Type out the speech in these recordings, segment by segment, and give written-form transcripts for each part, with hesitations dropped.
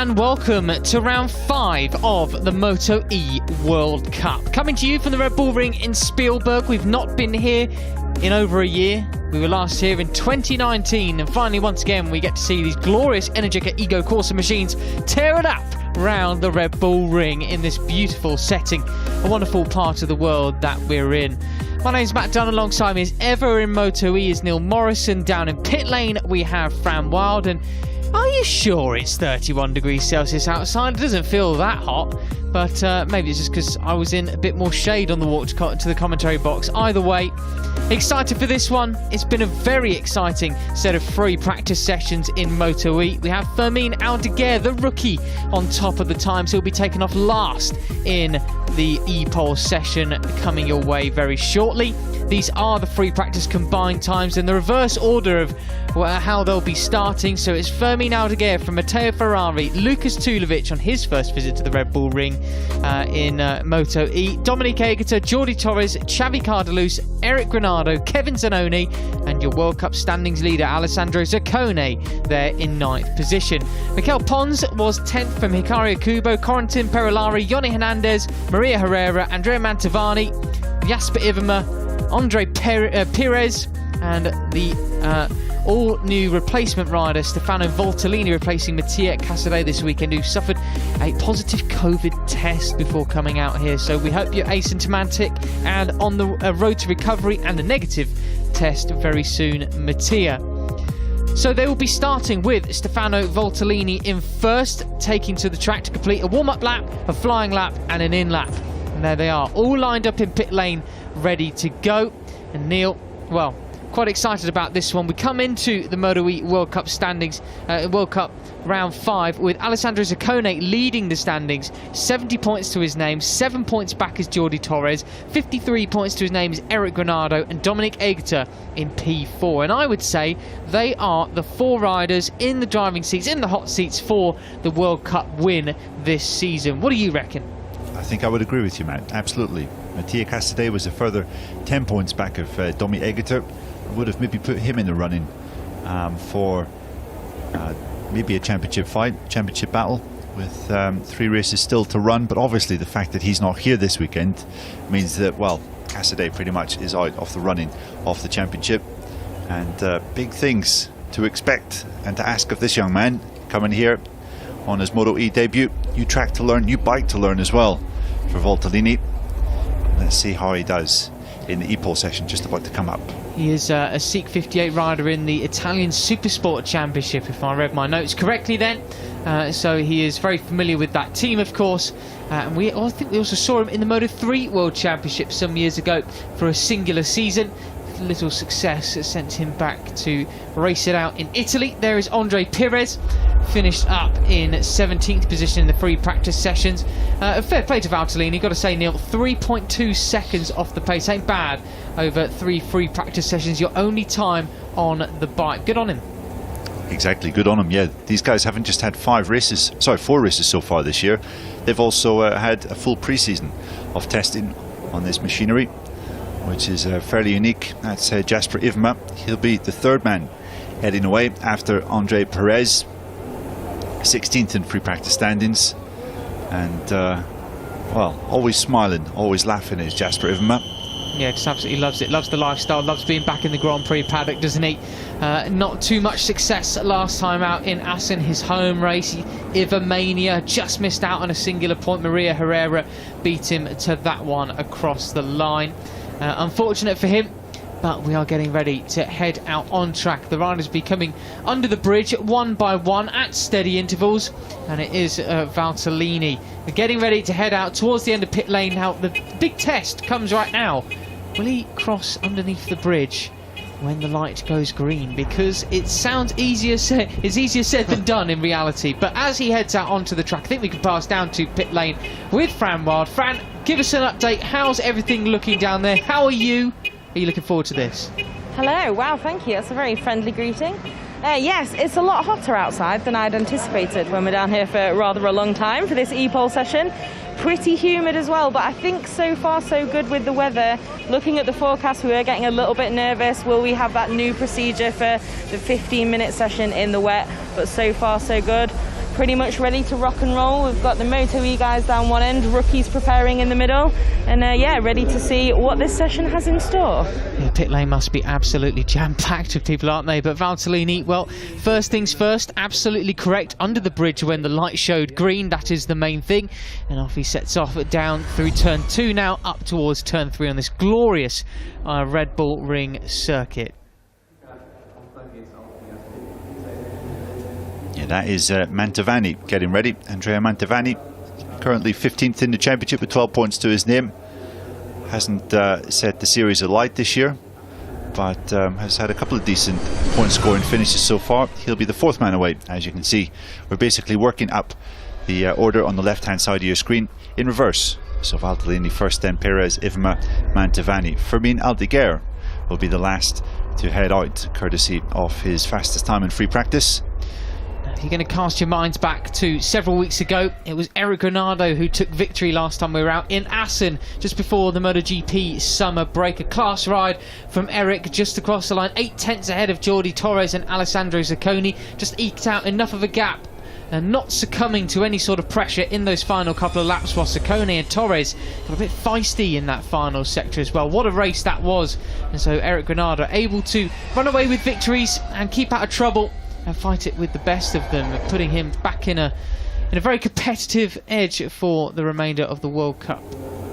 and welcome to round 5 of the MotoE World Cup. Coming to you from the Red Bull Ring in Spielberg. We've not been here in over a year. We were last here in 2019, and finally once again we get to see these glorious Energica Ego Corsa machines tear it up round the Red Bull Ring in this beautiful setting, a wonderful part of the world that we're in. My name's Matt Dunn, alongside me as ever in MotoE is Neil Morrison. Down in pit lane we have Fran Wild, and are you sure it's 31 degrees Celsius outside? It doesn't feel that hot, but maybe it's just because I was in a bit more shade on the walk to the commentary box. Either way, excited for this one. It's been a very exciting set of free practice sessions in MotoE. We have Fermin Aldeguer, the rookie, on top of the times. He'll be taken off last in the e-pole session coming your way very shortly. These are the free practice combined times in the reverse order of how they'll be starting. So it's Fermin Aldeguer from Matteo Ferrari, Lucas Tulovic on his first visit to the Red Bull Ring in MotoE, Dominic Aegerter, Jordi Torres, Xavi Cardelus, Eric Granado, Kevin Zanoni, and your World Cup standings leader Alessandro Zaccone there in 9th position. Mikel Pons was 10th from Hikaru Kubo, Corentin Perilari, Yoni Hernandez, Maria Herrera, Andrea Mantovani, Jasper Iwema, Andre Perez, and the all-new replacement rider Stefano Voltolini replacing Mattia Casadei this weekend, who suffered a positive COVID test before coming out here. So we hope you're asymptomatic and on the road to recovery, and a negative test very soon, Mattia. So they will be starting with Stefano Voltolini in first, taking to the track to complete a warm-up lap, a flying lap, and an in-lap. And there they are, all lined up in pit lane, ready to go. And Neil, well, quite excited about this one. We come into the MotoE World Cup standings, World Cup round 5, with Alessandro Zaccone leading the standings, 70 points to his name, 7 points back is Jordi Torres, 53 points to his name is Eric Granado, and Dominic Aegerter in P4. And I would say they are the 4 riders in the driving seats, in the hot seats for the World Cup win this season. What do you reckon? I think I would agree with you, Matt. Absolutely. Mattia Casadei was a further 10 points back of Domi Aegerter. I would have maybe put him in the running for maybe a championship fight, championship battle, with 3 races still to run. But obviously the fact that he's not here this weekend means that, well, Casadei pretty much is out of the running of the championship. And big things to expect and to ask of this young man coming here on his MotoE debut. New track to learn, new bike to learn as well for Voltolini. Let's see how he does in the e-pole session just about to come up. He is a Seek 58 rider in the Italian Supersport Championship, if I read my notes correctly then. So he is very familiar with that team, of course. And I think we also saw him in the Moto3 World Championship some years ago for a singular season. Little success sent him back to race it out in Italy. There is Andre Perez, finished up in 17th position in the free practice sessions. Fair play to Valtellini, got to say, Neil, 3.2 seconds off the pace, ain't bad over 3 free practice sessions, your only time on the bike. Good on him. Exactly, good on him. Yeah, these guys haven't just had 4 races so far this year. They've also had a full pre-season of testing on this machinery, which is fairly unique. That's Jasper Iwema. He'll be the 3rd man heading away after Andre Perez, 16th in free practice standings. And well, always smiling, always laughing is Jasper Iwema. Yeah, just absolutely loves it, loves the lifestyle, loves being back in the Grand Prix paddock, doesn't he? Not too much success last time out in Assen, his home race. Ivamania just missed out on a singular point. Maria Herrera beat him to that one across the line. Unfortunate for him, but we are getting ready to head out on track. The riders be coming under the bridge one by one at steady intervals, and it is Valtellini. We're getting ready to head out towards the end of pit lane now. The big test comes right now. Will he cross underneath the bridge when the light goes green? Because it sounds easier said, it's easier said than done in reality. But as he heads out onto the track, I think we can pass down to pit lane with Fran Wild. Fran, give us an update. How's everything looking down there? How are you? Are you looking forward to this? Hello, wow, thank you. That's a very friendly greeting. Yes, it's a lot hotter outside than I'd anticipated when we're down here for rather a long time for this e-pole session. Pretty humid as well, but I think so far so good with the weather. Looking at the forecast, we were getting a little bit nervous. Will we have that new procedure for the 15-minute session in the wet? But so far so good. pretty much ready to rock and roll. We've got the MotoE guys down one end, rookies preparing in the middle, and yeah, ready to see what this session has in store. Yeah, pit lane must be absolutely jam-packed with people, aren't they? But Valtellini, well, first things first, absolutely correct. Under the bridge when the light showed green, that is the main thing. And off he sets off down through turn 2 now, up towards turn 3 on this glorious Red Bull Ring circuit. Yeah, that is Mantovani getting ready. Andrea Mantovani, currently 15th in the championship with 12 points to his name. Hasn't set the series alight this year, but has had a couple of decent point scoring finishes so far. He'll be the 4th man away. As you can see, we're basically working up the order on the left hand side of your screen in reverse. So Valtellini first, then Perez, Ivma, Mantovani. Fermin Aldeguer will be the last to head out, courtesy of his fastest time in free practice. You're going to cast your minds back to several weeks ago. It was Eric Granado who took victory last time we were out in Assen, just before the MotoGP summer break. A class ride from Eric just across the line, 8 tenths ahead of Jordi Torres and Alessandro Zacconi. Just eked out enough of a gap and not succumbing to any sort of pressure in those final couple of laps, while Zacconi and Torres got a bit feisty in that final sector as well. What a race that was. And so Eric Granado able to run away with victories and keep out of trouble and fight it with the best of them, putting him back in a very competitive edge for the remainder of the World Cup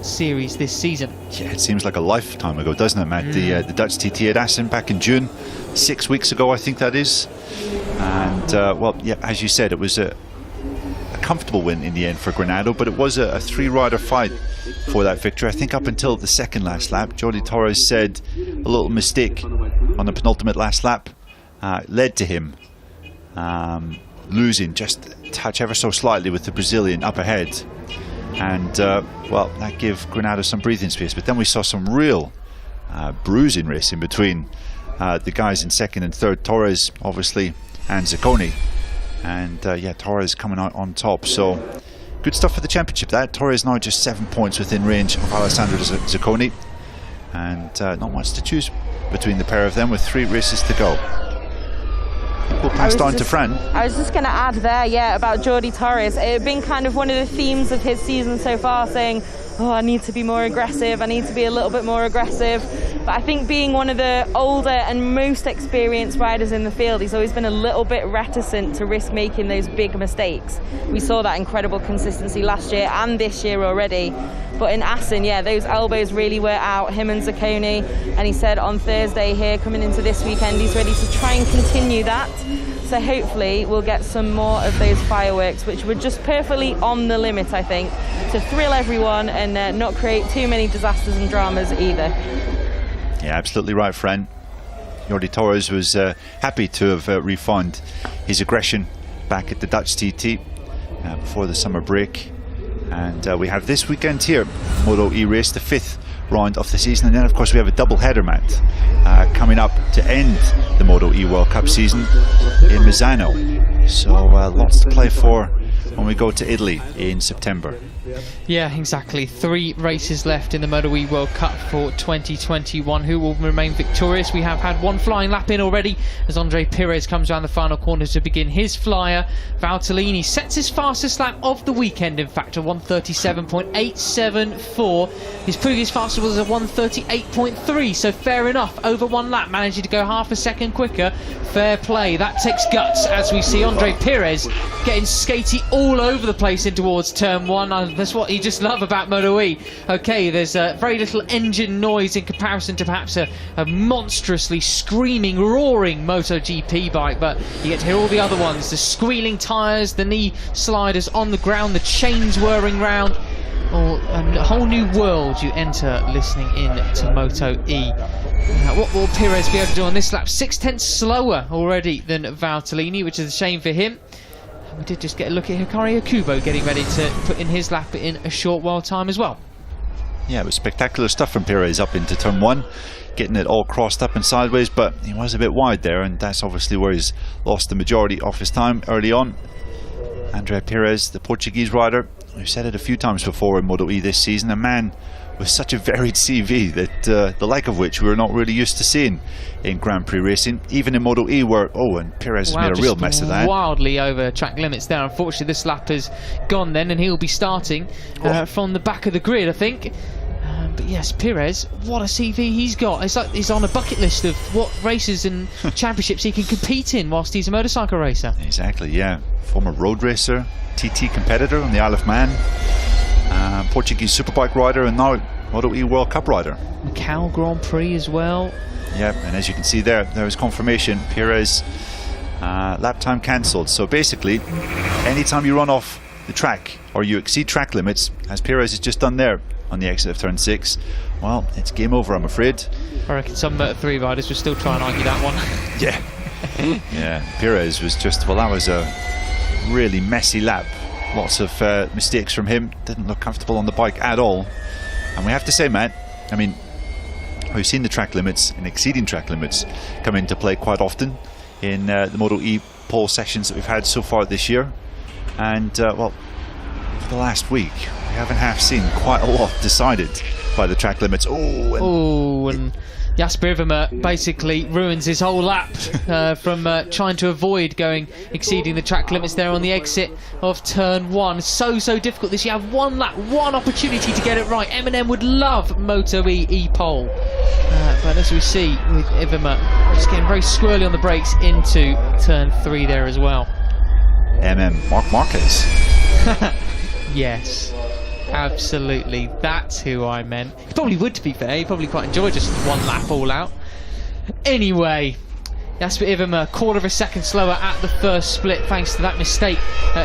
series this season. Yeah, it seems like a lifetime ago, doesn't it, Matt? The Dutch TT at Assen back in June, 6 weeks ago, I think that is. And well, yeah, as you said, it was a comfortable win in the end for Granado, but it was a 3-rider fight for that victory. I think up until the second last lap, Jordi Torres said a little mistake on the penultimate last lap led to him losing just a touch ever so slightly with the Brazilian up ahead, and well, that gave Granado some breathing space. But then we saw some real bruising racing between the guys in second and third, Torres obviously and Zacconi, and yeah, Torres coming out on top. So good stuff for the championship. That Torres now just 7 points within range of Alessandro Zacconi, and not much to choose between the pair of them with 3 races to go. We'll pass down to Fran. I was just going to add there, yeah, about Jordi Torres. It had been kind of one of the themes of his season so far, saying, oh, I need to be more aggressive, I need to be a little bit more aggressive. But I think being one of the older and most experienced riders in the field, he's always been a little bit reticent to risk making those big mistakes. We saw that incredible consistency last year and this year already. But in Assen, yeah, those elbows really were out, him and Zacconi. And he said on Thursday here, coming into this weekend, he's ready to try and continue that. So hopefully we'll get some more of those fireworks, which were just perfectly on the limit, I think, to thrill everyone and not create too many disasters and dramas either. Yeah, absolutely right, Fran. Jordi Torres was happy to have refound his aggression back at the Dutch TT before the summer break. And we have this weekend here, MotoE race, the 5th round of the season. And then, of course, we have a double header, Matt, coming up to end the MotoE World Cup season in Misano. So lots to play for when we go to Italy in September. Yeah, exactly. 3 races left in the MotoE World Cup for 2021. Who will remain victorious? We have had 1 flying lap in already as Andre Perez comes around the final corner to begin his flyer. Valtellini sets his fastest lap of the weekend, in fact, a 1:37.874. His previous fastest was a 1:38.3, so fair enough. Over 1 lap, managing to go half a second quicker. Fair play. That takes guts, as we see Andre Perez getting skatey all over the place in towards turn 1. That's what you just love about MotoE. Okay, there's very little engine noise in comparison to perhaps a monstrously screaming, roaring MotoGP bike, but you get to hear all the other ones, the squealing tyres, the knee sliders on the ground, the chains whirring round. Oh, a whole new world you enter listening in to MotoE. What will Perez be able to do on this lap? 6 tenths slower already than Valtellini, which is a shame for him. We did just get a look at Hikari Okubo getting ready to put in his lap in a short while time as well. Yeah, it was spectacular stuff from Perez up into turn 1, getting it all crossed up and sideways, but he was a bit wide there, and that's obviously where he's lost the majority of his time early on. Andre Perez, the Portuguese rider, we've said it a few times before in MotoE this season, a man with such a varied CV that the like of which we're not really used to seeing in Grand Prix racing, even in MotoE where, and Perez has made a real mess of that. Wildly over track limits there. Unfortunately, this lap has gone then, and he'll be starting from the back of the grid, I think. But yes, Perez, what a CV he's got. It's like he's on a bucket list of what races and championships he can compete in whilst he's a motorcycle racer. Exactly, yeah. Former road racer, TT competitor on the Isle of Man, Portuguese superbike rider, and now MotoE World Cup rider. Macau Grand Prix as well. Yeah, and as you can see there is confirmation. Perez lap time cancelled. So basically, anytime you run off the track or you exceed track limits, as Perez has just done there on the exit of turn 6, well, it's game over, I'm afraid. I reckon some Moto3 riders will still try and argue that one. Yeah. Yeah, Perez was just, well, that was a really messy lap. Lots of mistakes from him. Didn't look comfortable on the bike at all. And we have to say, Matt, I mean, we've seen the track limits and exceeding track limits come into play quite often in the MotoE pole sessions that we've had so far this year. And, well, for the last week, we haven't seen quite a lot decided by the track limits. And Jasper Iwema basically ruins his whole lap from trying to avoid exceeding the track limits there on the exit of turn 1. So difficult this. You have one lap, one opportunity to get it right. Eminem would love MotoE e-pole, but as we see with Iwema just getting very squirrely on the brakes into turn 3 there as well. Marc Marquez. Yes, absolutely, that's who I meant. He probably would, to be fair. He probably quite enjoyed just one lap all out. Anyway, Jasper Iwema, quarter of a second slower at the first split thanks to that mistake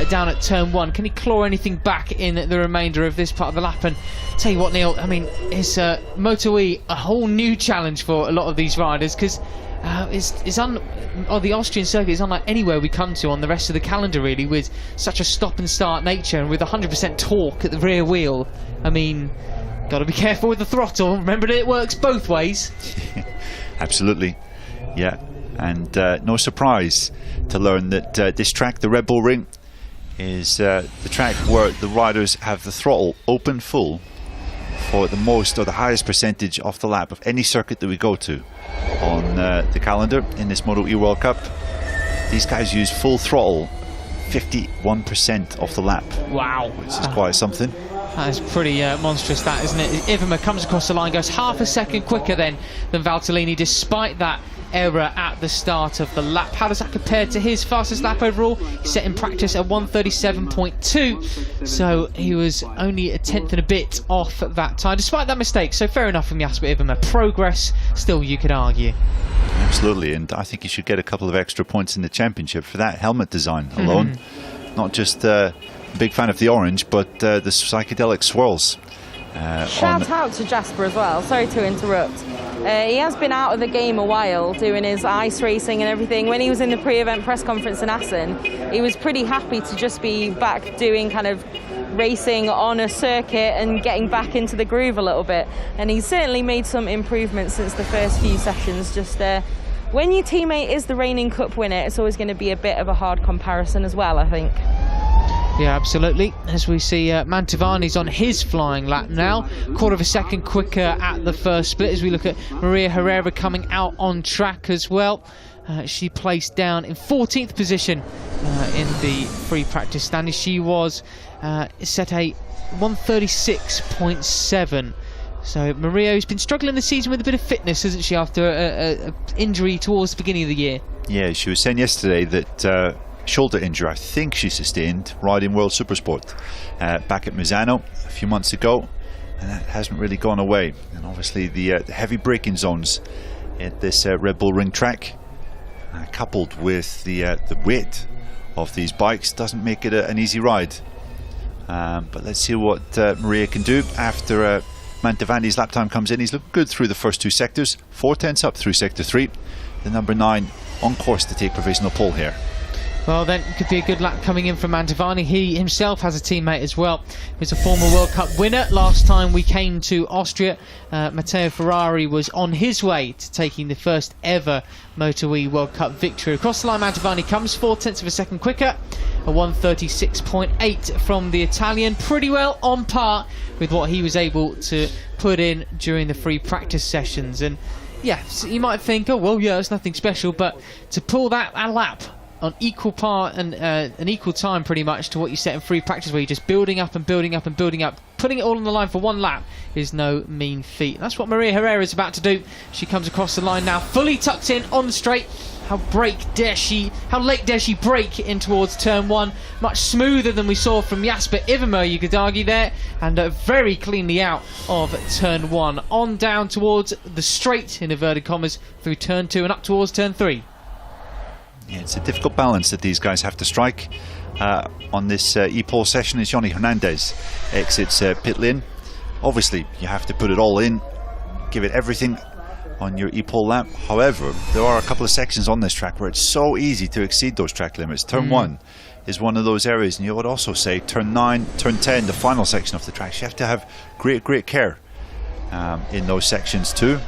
down at turn 1. Can he claw anything back in the remainder of this part of the lap? And tell you what, Neil, I mean, it's MotoE a whole new challenge for a lot of these riders, because the Austrian circuit is unlike anywhere we come to on the rest of the calendar, really, with such a stop and start nature and with 100% torque at the rear wheel. I mean, got to be careful with the throttle. Remember that it works both ways. Absolutely, yeah. And no surprise to learn that this track, the Red Bull Ring, is the track where the riders have the throttle open full for the most or the highest percentage off the lap of any circuit that we go to on the calendar in this MotoE World Cup. These guys use full throttle 51% off the lap. Wow, which is quite something. That is pretty monstrous, that, isn't it? Iwema comes across the line, goes half a second quicker then than Valtellini, despite that error at the start of the lap. How does that compare to his fastest lap overall? He set in practice at 1:37.2, so he was only a tenth and a bit off that time, despite that mistake. So fair enough from Jasper Iwema. Progress, still, you could argue. Absolutely, and I think he should get a couple of extra points in the championship for that helmet design alone. Not just a big fan of the orange, but the psychedelic swirls. Shout out to Jasper as well, sorry to interrupt. He has been out of the game a while, doing his ice racing and everything. When he was in the pre-event press conference in Assen, he was pretty happy to just be back doing kind of racing on a circuit and getting back into the groove a little bit. And he's certainly made some improvements since the first few sessions. Just when your teammate is the reigning cup winner, it's always going to be a bit of a hard comparison as well, I think. Yeah, absolutely. As we see, Mantovani's on his flying lap now, quarter of a second quicker at the first split. As we look at Maria Herrera coming out on track as well. She placed down in 14th position in the free practice standings. She was set a 1:36.7. So Maria's been struggling this season with a bit of fitness, hasn't she, after an injury towards the beginning of the year? Yeah, she was saying yesterday that shoulder injury I think she sustained riding World Supersport back at Misano a few months ago, and that hasn't really gone away. And obviously the heavy braking zones at this Red Bull Ring track, coupled with the weight of these bikes, doesn't make it an easy ride. But let's see what Maria can do after Mantovani's lap time comes in. He's looked good through the first two sectors, 4 tenths up through sector 3. The number 9 on course to take provisional pole here. Well, then it could be a good lap coming in from Mantovani. He himself has a teammate as well. He's a former World Cup winner. Last time we came to Austria, Matteo Ferrari was on his way to taking the first ever MotoE World Cup victory. Across the line, Mantovani comes 0.4 of a second quicker. A 1:36.8 from the Italian. Pretty well on par with what he was able to put in during the free practice sessions. And yeah, so you might think, oh, well, yeah, it's nothing special. But to pull that a lap on equal par and an equal time pretty much to what you set in free practice, where you're just building up and building up and building up, putting it all on the line for one lap is no mean feat. That's what Maria Herrera is about to do. She comes across the line now, fully tucked in on the straight. How late dare she brake in towards turn one? Much smoother than we saw from Jasper Ivermo, you could argue there, and very cleanly out of turn one. On down towards the straight, in inverted commas, through turn two and up towards turn three. Yeah, it's a difficult balance that these guys have to strike on this e-pole session as Yoni Hernandez exits pit lane. Obviously, you have to put it all in, give it everything on your e-pole lap. However, there are a couple of sections on this track where it's so easy to exceed those track limits. Turn 1 is one of those areas, and you would also say turn 9, turn 10, the final section of the track. You have to have great care in those sections too.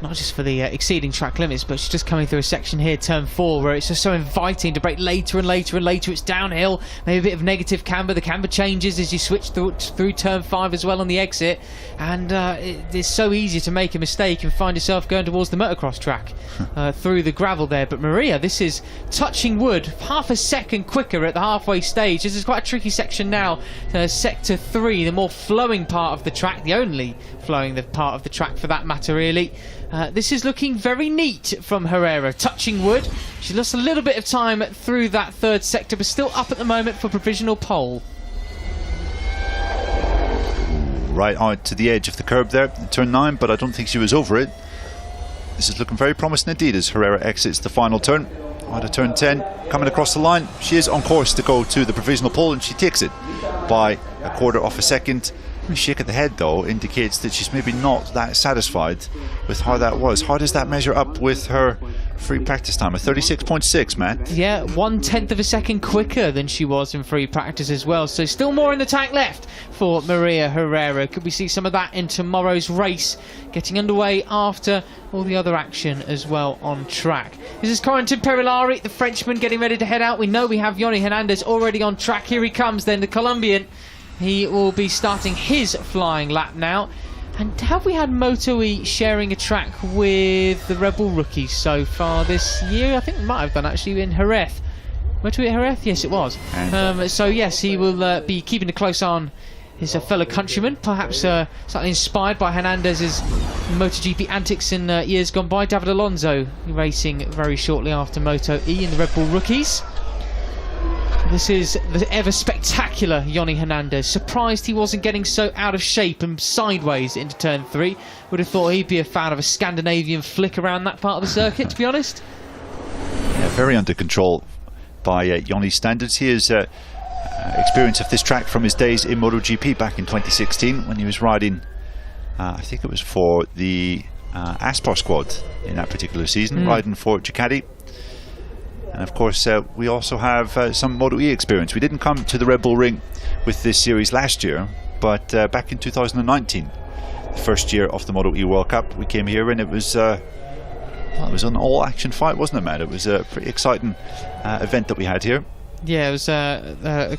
Not just for the exceeding track limits, but she's just coming through a section here, turn 4, where it's just so inviting to brake later and later and later. It's downhill, maybe a bit of negative camber. The camber changes as you switch through turn 5 as well on the exit, and it's so easy to make a mistake and find yourself going towards the motocross track through the gravel there. But Maria, this is touching wood, half a second quicker at the halfway stage. This is quite a tricky section now. Sector 3, the more flowing part of the track, the only flowing part of the track for that matter, really. This is looking very neat from Herrera, touching wood. She lost a little bit of time through that third sector, but still up at the moment for provisional pole. Right out to the edge of the curb there, turn 9, but I don't think she was over it. This is looking very promising indeed as Herrera exits the final turn. Out of turn 10, coming across the line, she is on course to go to the provisional pole, and she takes it by 1/4 of a second. The shake of the head though indicates that she's maybe not that satisfied with how that was. How does that measure up with her free practice time? A 36.6, Matt? Yeah, 1/10 of a second quicker than she was in free practice as well. So still more in the tank left for Maria Herrera. Could we see some of that in tomorrow's race, getting underway after all the other action as well on track? This is Corentin Perilari, the Frenchman, getting ready to head out. We know we have Yoni Hernandez already on track. Here he comes then, the Colombian. He will be starting his flying lap now. And have we had MotoE sharing a track with the Red Bull rookies so far this year? I think we might have done actually in Jerez. MotoE at Jerez? Yes, it was. So yes, he will be keeping a close eye on his fellow countrymen, perhaps slightly inspired by Hernandez's MotoGP antics in years gone by. David Alonso racing very shortly after MotoE in the Red Bull rookies. This is the ever spectacular Yoni Hernandez. Surprised he wasn't getting so out of shape and sideways into turn 3. Would have thought he'd be a fan of a Scandinavian flick around that part of the circuit, to be honest. Yeah, very under control by Yoni's standards. He has experience of this track from his days in MotoGP back in 2016 when he was riding, I think it was for the Aspar squad in that particular season, riding for Ducati. And of course, we also have some MotoE experience. We didn't come to the Red Bull Ring with this series last year, but back in 2019, the first year of the MotoE World Cup, we came here and it was an all-action fight, wasn't it, Matt? It was a pretty exciting event that we had here. Yeah, it was a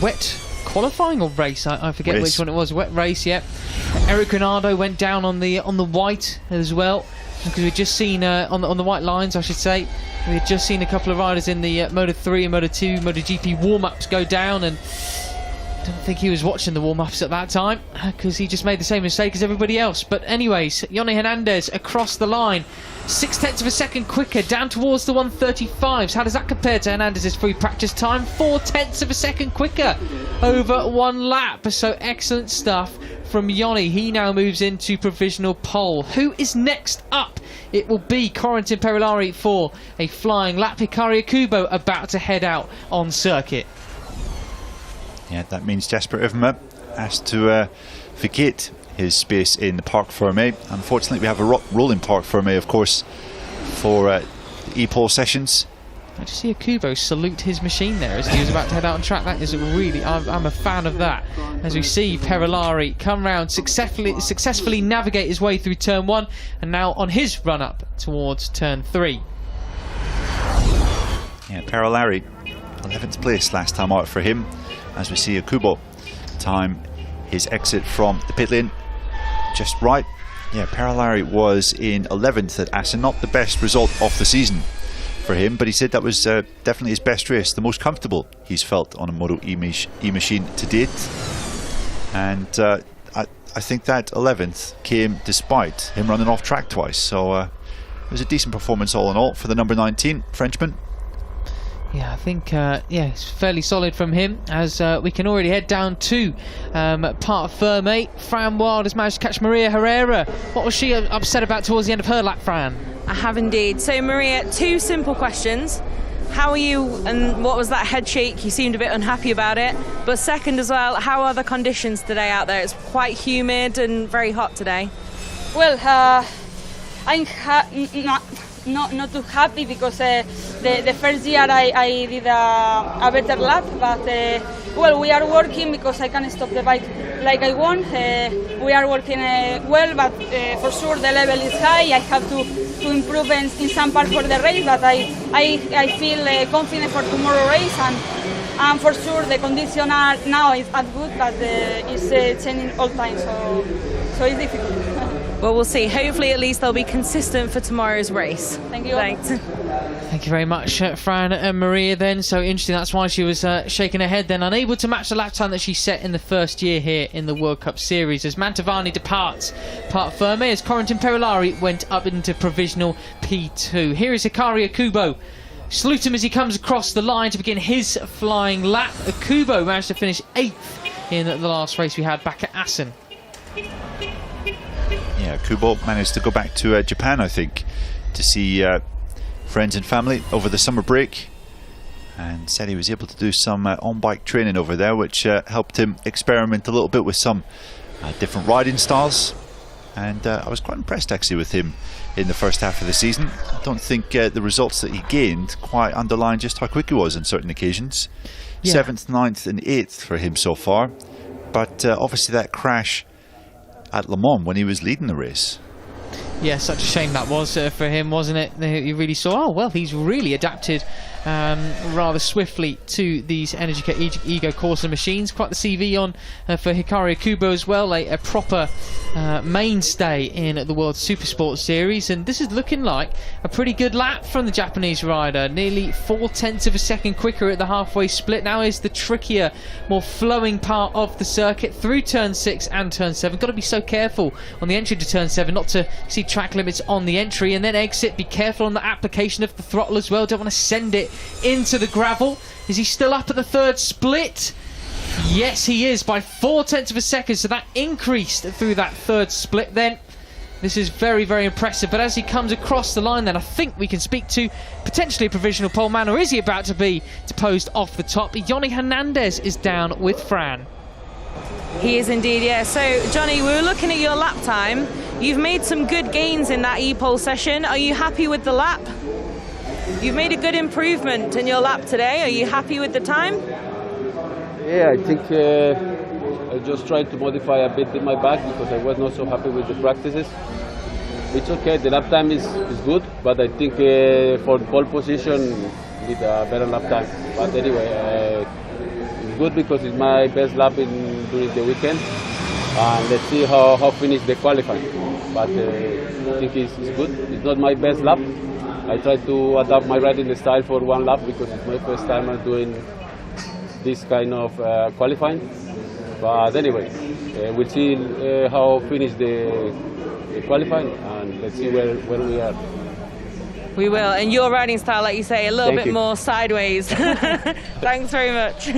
wet qualifying or race. I forget which one it was. Wet race, yeah. Eric Granado went down on the white as well, because we'd just seen on the white lines, I should say. We had just seen a couple of riders in the Moto3 and Moto2 MotoGP warm-ups go down, and I don't think he was watching the warm-ups at that time because he just made the same mistake as everybody else. But anyways, Yoni Hernandez across the line, 0.6 of a second quicker, down towards the 1:35s. How does that compare to Hernandez's free practice time? 0.4 of a second quicker over one lap. So excellent stuff from Yoni. He now moves into provisional pole. Who is next up? It will be Corentin Perilari for a flying lap. Hikaru Kubo about to head out on circuit. Yeah, that means Jasper Ivermo has to vacate his space in the Parc Fermé. Unfortunately, we have a rolling Parc Fermé, of course, for the e-pole sessions. I just see Kubo salute his machine there as he was about to head out on track. That is really, I'm a fan of that. As we see Perolari come round, successfully navigate his way through turn 1, and now on his run up towards turn 3. Yeah, Perolari, 11th place last time out for him, as we see Kubo time his exit from the pit lane just right. Yeah, Perolari was in 11th at Assen, not the best result of the season for him, but he said that was definitely his best race, the most comfortable he's felt on a MotoE machine to date. And I think that 11th came despite him running off track twice, so it was a decent performance all in all for the number 19 Frenchman. Yeah, I think it's fairly solid from him, as we can already head down to part of Ferme. Fran Wild has managed to catch Maria Herrera. What was she upset about towards the end of her lap, Fran? I have indeed. So Maria, 2 simple questions. How are you, and what was that head shake? You seemed a bit unhappy about it. But second as well, how are the conditions today out there? It's quite humid and very hot today. Well, I'm not too happy because the first year I did a better lap, but well, we are working because I can't stop the bike like I want. We are working well, but for sure the level is high. I have to improve in some part for the race, but I feel confident for tomorrow race, and for sure the conditions are now is not good, but it's changing all time, so it's difficult. Well, we'll see. Hopefully, at least they'll be consistent for tomorrow's race. Thank you. Thanks. Thank you very much, Fran and Maria then. So interesting, that's why she was shaking her head then, unable to match the lap time that she set in the first year here in the World Cup Series. As Mantovani departs part Ferme, as Corentin Perolari went up into provisional P2. Here is Hikaru Kubo. Salute him as he comes across the line to begin his flying lap. Kubo managed to finish 8th in the last race we had back at Assen. Yeah, Kubo managed to go back to Japan, I think, to see friends and family over the summer break, and said he was able to do some on-bike training over there, which helped him experiment a little bit with some different riding styles. And I was quite impressed actually with him in the first half of the season. I don't think the results that he gained quite underline just how quick he was on certain occasions. Yeah. 7th, 9th and 8th for him so far, but obviously that crash at Le Mans when he was leading the race. Yeah, such a shame that was for him, wasn't it? You really saw, oh well, he's really adapted rather swiftly to these Energica Ego Corsa machines. Quite the CV on for Hikaru Kubo as well, a proper mainstay in the World Supersport Series, and this is looking like a pretty good lap from the Japanese rider. Nearly 0.4 of a second quicker at the halfway split. Now is the trickier, more flowing part of the circuit through turn 6 and turn 7. Got to be so careful on the entry to turn 7 not to see track limits on the entry, and then exit. Be careful on the application of the throttle as well. Don't want to send it into the gravel. Is he still up at the 3rd split? Yes, he is, by 0.4 of a second, so that increased through that 3rd split then. This is very, very impressive, but as he comes across the line then, I think we can speak to potentially a provisional pole man, or is he about to be deposed off the top? Yoni Hernandez is down with Fran. He is indeed, yeah. So, Johnny, we were looking at your lap time. You've made some good gains in that e-pole session. Are you happy with the lap? You've made a good improvement in your lap today. Are you happy with the time? Yeah, I think I just tried to modify a bit in my bike because I was not so happy with the practices. It's okay, the lap time is good, but I think for pole position, need a better lap time. But anyway, it's good because it's my best lap during the weekend. And let's see how finish the qualifying. But I think it's good. It's not my best lap. I try to adapt my riding style for one lap because it's my first time I'm doing this kind of qualifying. But anyway, we'll see how finish the qualifying, and let's see where we are. We will, and your riding style, like you say, a little bit more sideways. Thanks very much.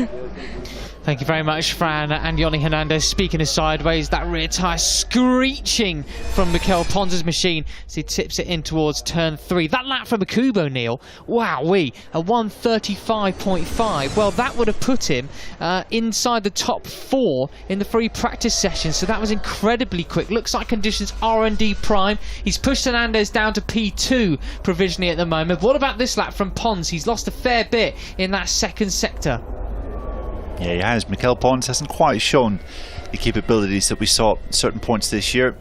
Thank you very much, Fran and Yoni Hernandez. Speaking of sideways, that rear tyre screeching from Mikel Pons' machine as he tips it in towards turn 3. That lap from Akubo, Neil, wowee, a 1:35.5. Well, that would have put him inside the top 4 in the free practice session, so that was incredibly quick. Looks like conditions are indeed prime. He's pushed Hernandez down to P2 provisionally at the moment. What about this lap from Pons? He's lost a fair bit in that second sector. Yeah, he has. Mikel Pons hasn't quite shown the capabilities that we saw at certain points this year.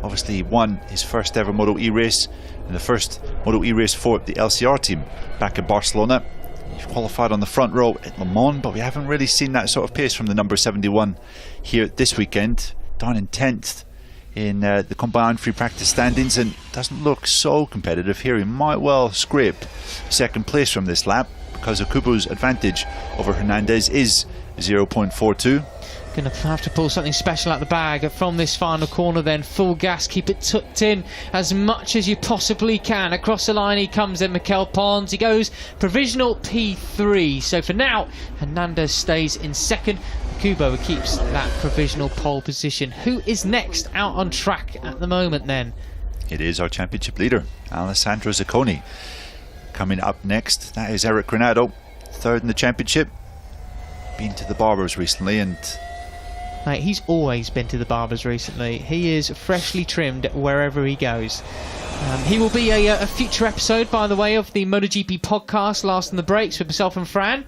Obviously, he won his first ever MotoE race, and the first MotoE race for the LCR team back in Barcelona. He's qualified on the front row at Le Mans, but we haven't really seen that sort of pace from the number 71 here this weekend. Down in 10th in the combined free practice standings, and doesn't look so competitive here. He might well scrape second place from this lap, because Akubo's advantage over Hernandez is 0.42. Going to have to pull something special out the bag from this final corner then. Full gas, keep it tucked in as much as you possibly can. Across the line he comes then, Mikel Pons. He goes provisional P3. So for now, Hernandez stays in second. Akubo keeps that provisional pole position. Who is next out on track at the moment then? It is our championship leader, Alessandro Zacconi. Coming up next, that is Eric Granado, third in the championship. Been to the Barbers recently, and mate, he's always been to the Barbers recently. He is freshly trimmed wherever he goes. He will be a future episode, by the way, of the MotoGP podcast, Last in the Breaks, with myself and Fran.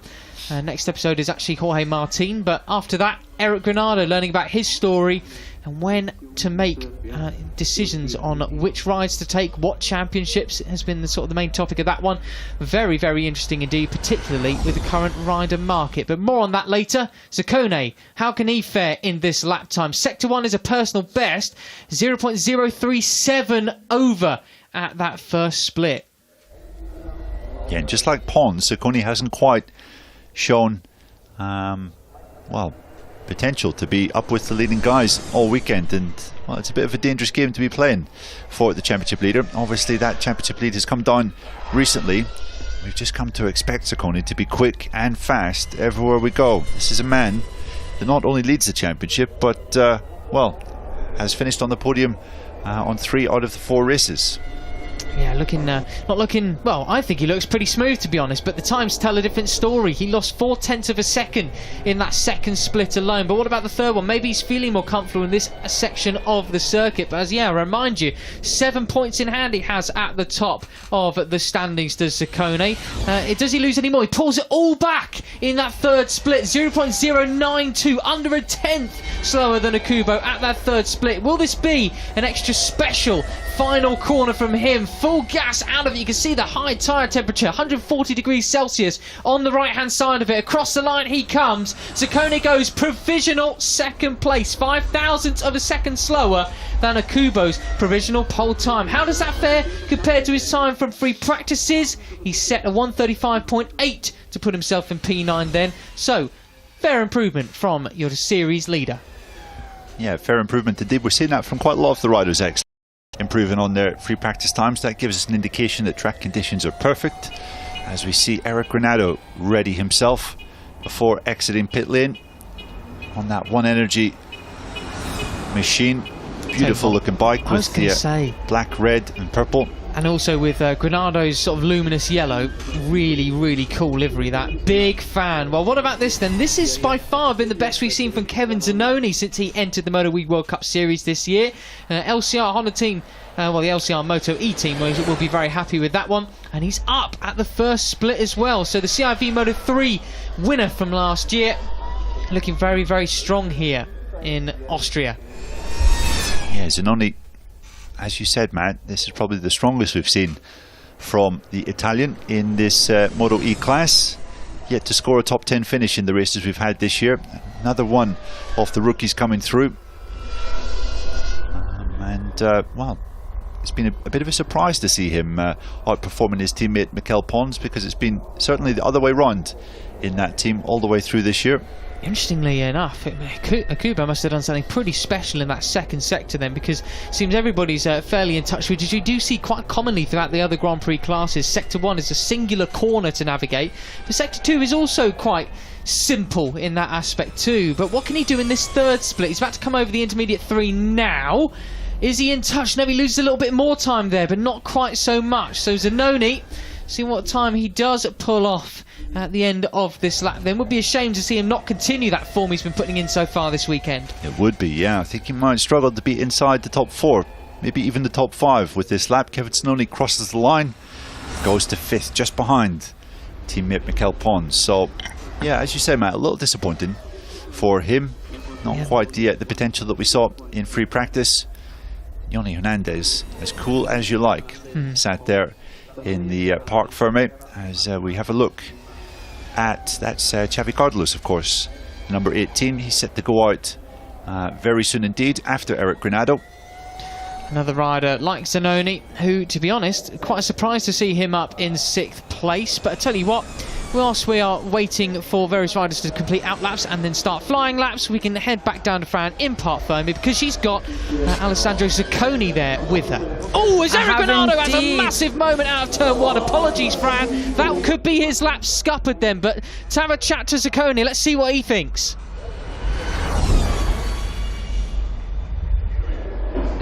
Next episode is actually Jorge Martin, but after that, Eric Granado, learning about his story and when to make decisions on which rides to take, what championships has been the sort of the main topic of that one. Very, very interesting indeed, particularly with the current rider market. But more on that later. Zacconi, how can he fare in this lap time? Sector 1 is a personal best, 0.037 over at that first split. yeah, and just like Pons, Zacconi hasn't quite shown, well, potential to be up with the leading guys all weekend, and well, it's a bit of a dangerous game to be playing for the championship leader. Obviously that championship lead has come down recently. We've just come to expect Zacconi to be quick and fast everywhere we go. This is a man that not only leads the championship, but well, has finished on the podium on 3 out of the 4 races. Yeah, not looking, well, I think he looks pretty smooth, to be honest, but the times tell a different story. He lost 0.4 of a second in that second split alone. But what about the third one? Maybe he's feeling more comfortable in this section of the circuit. But I remind you, 7 points in hand he has at the top of the standings, does Zacconi. Does he lose any more? He pulls it all back in that third split. 0.092, under a tenth slower than Akubo at that third split. Will this be an extra special final corner from him? Full gas out of it. You can see the high tyre temperature, 140 degrees Celsius on the right hand side of it. Across the line he comes. Zacconi goes provisional second place, 0.005 of a second slower than Akubo's provisional pole time. How does that fare compared to his time from free practices? He's set a 1:35.8 to put himself in P9 then. So fair improvement from your series leader. Yeah, fair improvement indeed. We're seeing that from quite a lot of the riders actually, improving on their free practice times. That gives us an indication that track conditions are perfect, as we see Eric Granado ready himself before exiting pit lane on that One Energy machine. Beautiful looking bike with the black, red and purple. And also with Granado's sort of luminous yellow. Really, really cool livery, that. Big fan. Well, what about this then? This has by far been the best we've seen from Kevin Zannoni since he entered the MotoE World Cup Series this year. LCR Honda team, well, the LCR MotoE team will be very happy with that one. And he's up at the first split as well. So the CIV Moto3 winner from last year, looking very, very strong here in Austria. Yeah, Zannoni, as you said, Matt, this is probably the strongest we've seen from the Italian in this MotoE class. Yet to score a top 10 finish in the races we've had this year. Another one of the rookies coming through. Well, it's been a bit of a surprise to see him outperforming his teammate Mikel Pons, because it's been certainly the other way round in that team all the way through this year. Interestingly enough, Akuba must have done something pretty special in that second sector then, because it seems everybody's fairly in touch with it. You do see quite commonly throughout the other Grand Prix classes, Sector 1 is a singular corner to navigate, but Sector 2 is also quite simple in that aspect too. But what can he do in this third split? He's about to come over the intermediate 3 now. Is he in touch? No, he loses a little bit more time there, but not quite so much. So Zanoni, see what time he does pull off at the end of this lap. Then would be a shame to see him not continue that form he's been putting in so far this weekend. It would be, yeah. I think he might struggle to be inside the top 4, maybe even the top 5 with this lap. Kevin Zanoni crosses the line, goes to 5th, just behind teammate Mikel Pons. So, yeah, as you say, Matt, a little disappointing for him. Not quite the potential that we saw in free practice. Yoni Hernandez, as cool as you like, sat there in the Parc Ferme as we have a look at, that's Xavi Cardelus, of course, number 18. He's set to go out very soon indeed after Eric Granado. Another rider like Zanoni, who, to be honest, quite surprised to see him up in 6th place. But I tell you what, whilst we are waiting for various riders to complete out laps and then start flying laps, we can head back down to Fran in Parc Ferme, because she's got Alessandro Zacconi there with her. Oh, as Eric Granado has a massive moment out of turn 1. Apologies, Fran. That could be his lap scuppered then, but to have a chat to Zacconi, let's see what he thinks.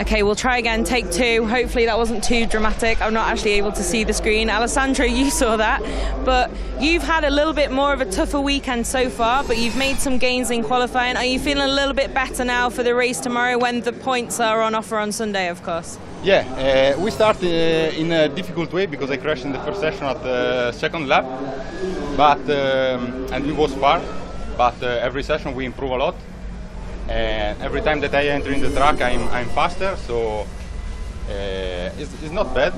Okay, we'll try again, take 2. Hopefully that wasn't too dramatic. I'm not actually able to see the screen. Alessandro, you saw that, but you've had a little bit more of a tougher weekend so far, but you've made some gains in qualifying. Are you feeling a little bit better now for the race tomorrow, when the points are on offer on Sunday, of course? Yeah, we started in a difficult way because I crashed in the first session at the second lap, but and it was far, but every session we improve a lot. And every time that I enter in the track, I'm faster, so it's not bad.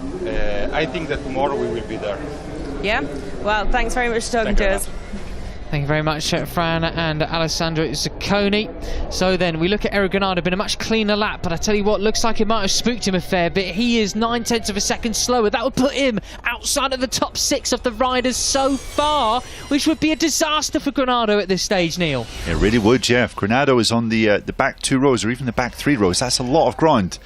I think that tomorrow we will be there. Yeah? Well, thanks very much for talking to us. Thank you very much, Fran and Alessandro Zacconi. So then we look at Eric Granado, been a much cleaner lap, but I tell you what, looks like it might have spooked him a fair bit. He is 9/10 of a second slower. That would put him outside of the top 6 of the riders so far, which would be a disaster for Granado at this stage, Neil. It really would, yeah. If Granado is on the back 2 rows or even the back 3 rows, that's a lot of ground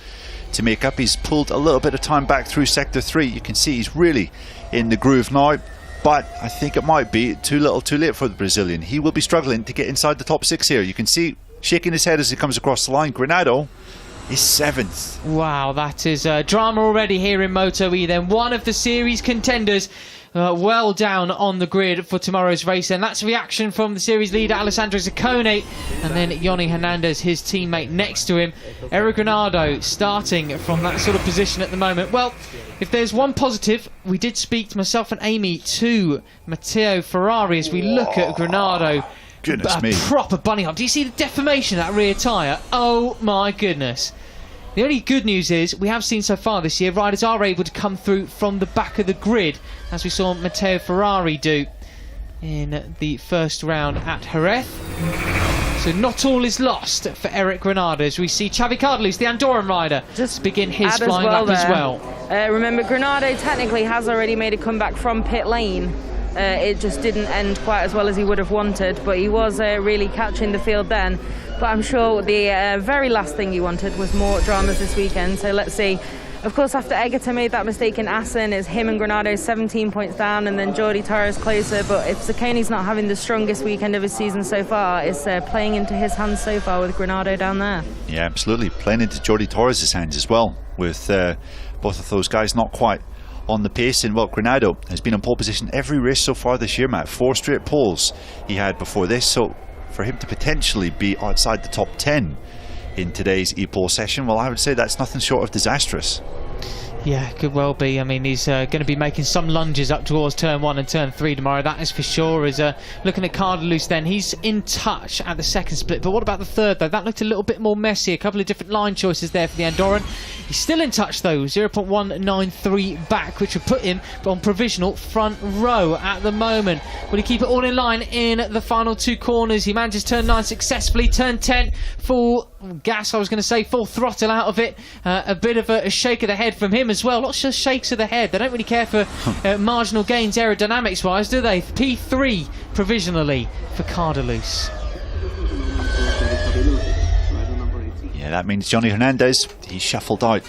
to make up. He's pulled a little bit of time back through sector 3. You can see he's really in the groove now. But I think it might be too little too late for the Brazilian. He will be struggling to get inside the top 6 here. You can see shaking his head as he comes across the line. Granado is 7th. Wow, that is drama already here in MotoE then. One of the series contenders well down on the grid for tomorrow's race, and that's reaction from the series leader Alessandro Zacconi, and then Yoni Hernandez, his teammate next to him. Eric Granado starting from that sort of position at the moment. Well, if there's one positive, we did speak to myself and Amy to Matteo Ferrari as we look at Granado. Goodness me. Proper bunny hop. Do you see the deformation of that rear tyre? Oh my goodness. The only good news is we have seen so far this year riders are able to come through from the back of the grid, as we saw Matteo Ferrari do in the first round at Jerez. So not all is lost for Eric Granado as we see Xavi Cardelus, the Andorran rider, just begin his flying lap as well. Remember, Granado technically has already made a comeback from pit lane. It just didn't end quite as well as he would have wanted, but he was really catching the field then. But I'm sure the very last thing he wanted was more dramas this weekend, so let's see. Of course, after Egerton made that mistake in Assen, it's him and Granado 17 points down, and then Jordi Torres closer. But if Zacconi's not having the strongest weekend of his season so far, it's playing into his hands so far with Granado down there. Yeah, absolutely. Playing into Jordi Torres' hands as well, with both of those guys not quite on the pace. And well, Granado has been in pole position every race so far this year, Matt. 4 straight poles he had before this, so for him to potentially be outside the top 10 in today's e-pole session, well, I would say that's nothing short of disastrous. Yeah, could well be. I mean, he's going to be making some lunges up towards turn 1 and turn 3 tomorrow, that is for sure. Is looking at Cardelus then, he's in touch at the second split, but what about the third though? That looked a little bit more messy. A couple of different line choices there for the Andorran. He's still in touch though, 0.193 back, which would put him on provisional front row at the moment. Will he keep it all in line in the final 2 corners? He manages turn 9 successfully, turn 10 full gas, I was going to say full throttle out of it. A bit of a shake of the head from him as well. Not just shakes of the head. They don't really care for marginal gains aerodynamics wise, do they? P3 provisionally for Cardelus. Yeah, that means Johnny Hernandez, he's shuffled out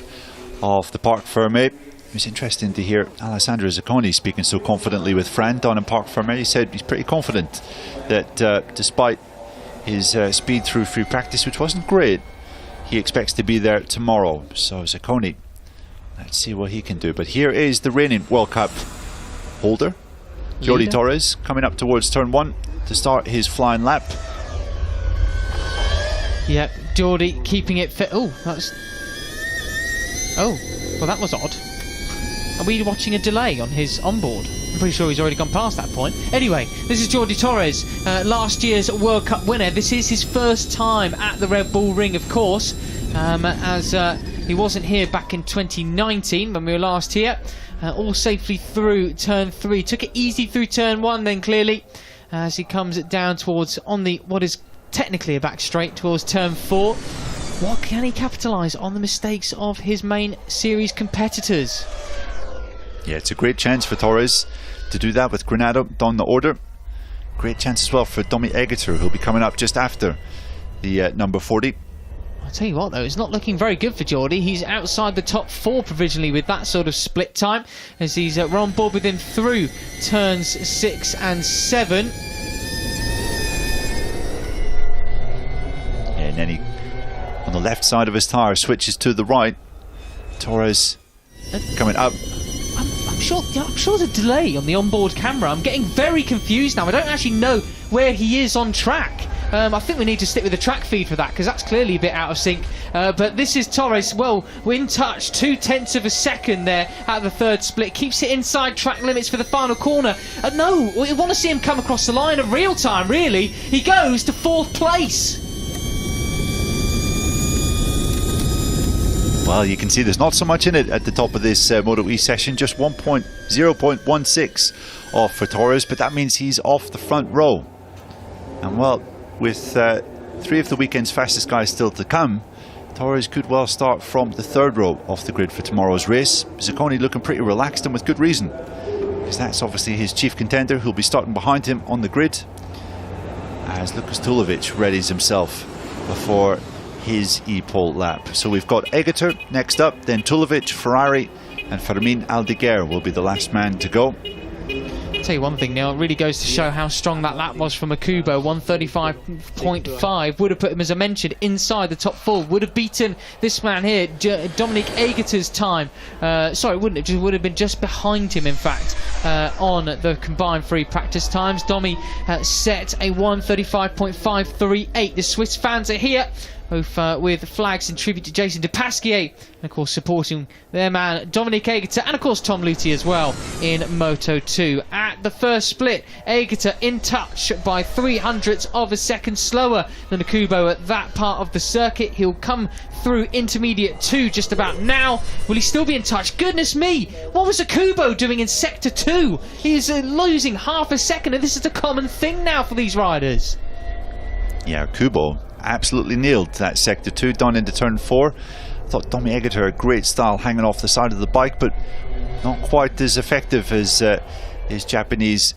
of the Parc Fermé. It was interesting to hear Alessandro Zacconi speaking so confidently with Fran down in Parc Fermé. He said he's pretty confident that despite his speed through free practice, which wasn't great, he expects to be there tomorrow. So Zacconi, let's see what he can do. But here is the reigning World Cup holder, Jordi Torres, coming up towards turn 1 to start his flying lap. Yeah, Jordi keeping it fit. Oh, that's... Oh, well that was odd. Are we watching a delay on his onboard? I'm pretty sure he's already gone past that point. Anyway, this is Jordi Torres, last year's World Cup winner. This is his first time at the Red Bull Ring, of course, as he wasn't here back in 2019 when we were last here. All safely through turn 3. Took it easy through turn 1 then, clearly, as he comes down towards, on the, what is technically a back straight, towards turn 4. What can he capitalise on the mistakes of his main series competitors? Yeah, it's a great chance for Torres to do that with Granado down the order. Great chance as well for Domi Egeter, who'll be coming up just after the number 40. I'll tell you what though, it's not looking very good for Jordi. He's outside the top 4 provisionally with that sort of split time, as he's we're on board with him through turns 6 and 7. Yeah, and then he, on the left side of his tyre, switches to the right. Torres coming up. I'm sure there's a delay on the onboard camera. I'm getting very confused now. I don't actually know where he is on track. I think we need to stick with the track feed for that, because that's clearly a bit out of sync. But this is Torres. Well, we're in touch. 0.2 of a second there at the third split. Keeps it inside track limits for the final corner. No, we want to see him come across the line in real time, really. He goes to 4th place. Well, you can see there's not so much in it at the top of this MotoE session, just 0.16 off for Torres, but that means he's off the front row. And well, with 3 of the weekend's fastest guys still to come, Torres could well start from the 3rd row off the grid for tomorrow's race. Zacconi looking pretty relaxed, and with good reason, because that's obviously his chief contender who'll be starting behind him on the grid, as Lukas Tulovic readies himself before his e-pole lap. So we've got Egeter next up, then Tulovic, Ferrari, and Fermin Aldeguer will be the last man to go. I'll tell you one thing, Neil, it really goes to show how strong that lap was from Akubo. 135.5 would have put him, as I mentioned, inside the top 4. Would have beaten this man here, Dominic Egeter's time. Sorry, it wouldn't have, just would have been just behind him, in fact, on the combined free practice times. Domi set a 135.538. The Swiss fans are here, both with flags in tribute to Jason Dupasquier, and of course supporting their man Dominic Egeter, and of course Tom Luthi as well in Moto2. At the first split, Egeter in touch by 0.03 of a second slower than Akubo at that part of the circuit. He'll come through intermediate 2 just about now. Will he still be in touch? Goodness me, what was Akubo doing in sector 2? He's losing half a second, and this is a common thing now for these riders. Yeah, Kubo absolutely nailed that sector 2 down into turn 4. I thought Domi Egeter a great style hanging off the side of the bike, but not quite as effective as his Japanese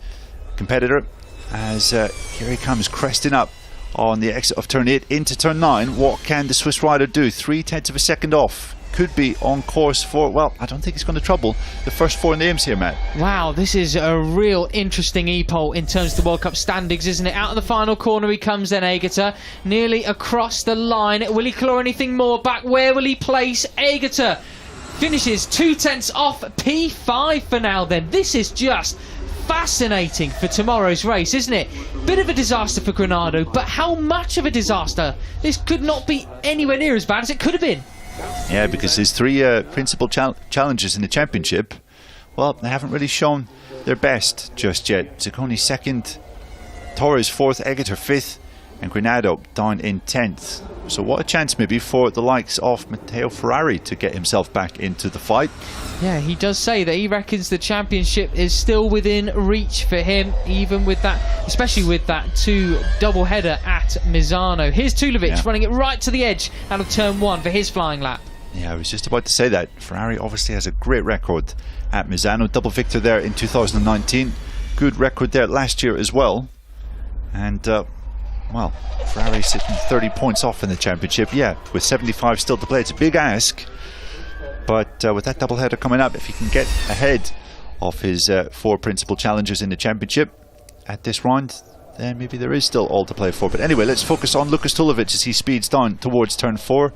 competitor, as here he comes cresting up on the exit of turn 8 into turn 9. What can the Swiss rider do? 0.3 of a second off. Could be on course for, well, I don't think it's going to trouble the first 4 names here, Matt. Wow, this is a real interesting e-pole in terms of the World Cup standings, isn't it? Out of the final corner he comes then, Egeter, nearly across the line. Will he claw anything more back? Where will he place? Egeter finishes 0.2 off P5 for now then. This is just fascinating for tomorrow's race, isn't it? Bit of a disaster for Granado, but how much of a disaster? This could not be anywhere near as bad as it could have been. Yeah, because his 3 principal challenges in the championship, well, they haven't really shown their best just yet. Zacconi 2nd, Torres 4th, Egeter 5th, and Granado down in 10th. So what a chance maybe for the likes of Matteo Ferrari to get himself back into the fight. Yeah, he does say that he reckons the championship is still within reach for him, even with that, especially with that 2 double header at Misano. Here's Tulovic running it right to the edge out of turn 1 for his flying lap. Yeah, I was just about to say that. Ferrari obviously has a great record at Misano. Double victor there in 2019. Good record there last year as well. And well, Ferrari sitting 30 points off in the championship. Yeah, with 75 still to play, it's a big ask. But with that doubleheader coming up, if he can get ahead of his 4 principal challengers in the championship at this round, then maybe there is still all to play for. But anyway, let's focus on Lukas Tulovic as he speeds down towards turn 4.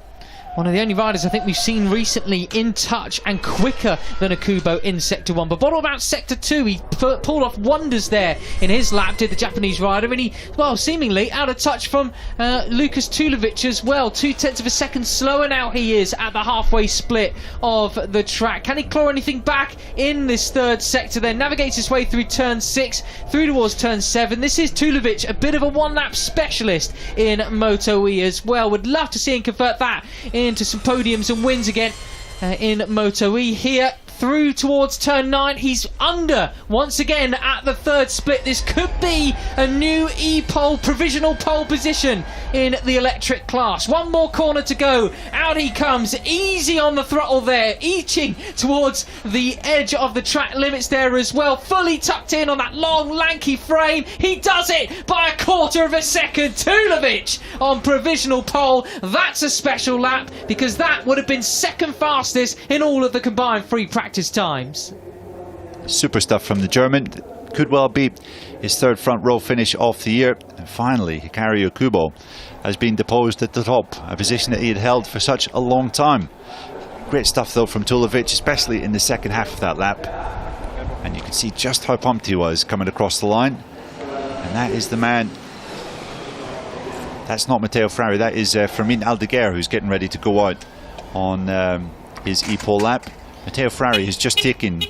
One of the only riders I think we've seen recently in touch and quicker than Akubo in Sector 1. But what about Sector 2? He pulled off wonders there in his lap, did the Japanese rider, and he, well, seemingly out of touch from Lukas Tulovic as well. 0.2 of a second slower now he is at the halfway split of the track. Can he claw anything back in this third sector then? Navigates his way through turn 6, through towards turn 7. This is Tulovic, a bit of a one-lap specialist in MotoE as well. Would love to see him convert that into some podiums and wins again in MotoE. Here through towards turn 9, he's under once again at the third split. This could be a new E-pole, provisional pole position in the electric class. One more corner to go. Out he comes, easy on the throttle there, eaching towards the edge of the track limits there as well. Fully tucked in on that long lanky frame. He does it by 1/4 of a second. Tulovic on provisional pole. That's a special lap because that would have been second fastest in all of the combined free practice times. Super stuff from the German. Could well be his 3rd front row finish of the year. And finally, Hikaru Okubo has been deposed at the top, a position that he had held for such a long time. Great stuff though from Tulovic, especially in the second half of that lap. And you can see just how pumped he was coming across the line. And that is the man. That's not Matteo Ferrari, that is Fermin Aldeguer, who's getting ready to go out on his E-pole lap. Matteo Ferrari has just taken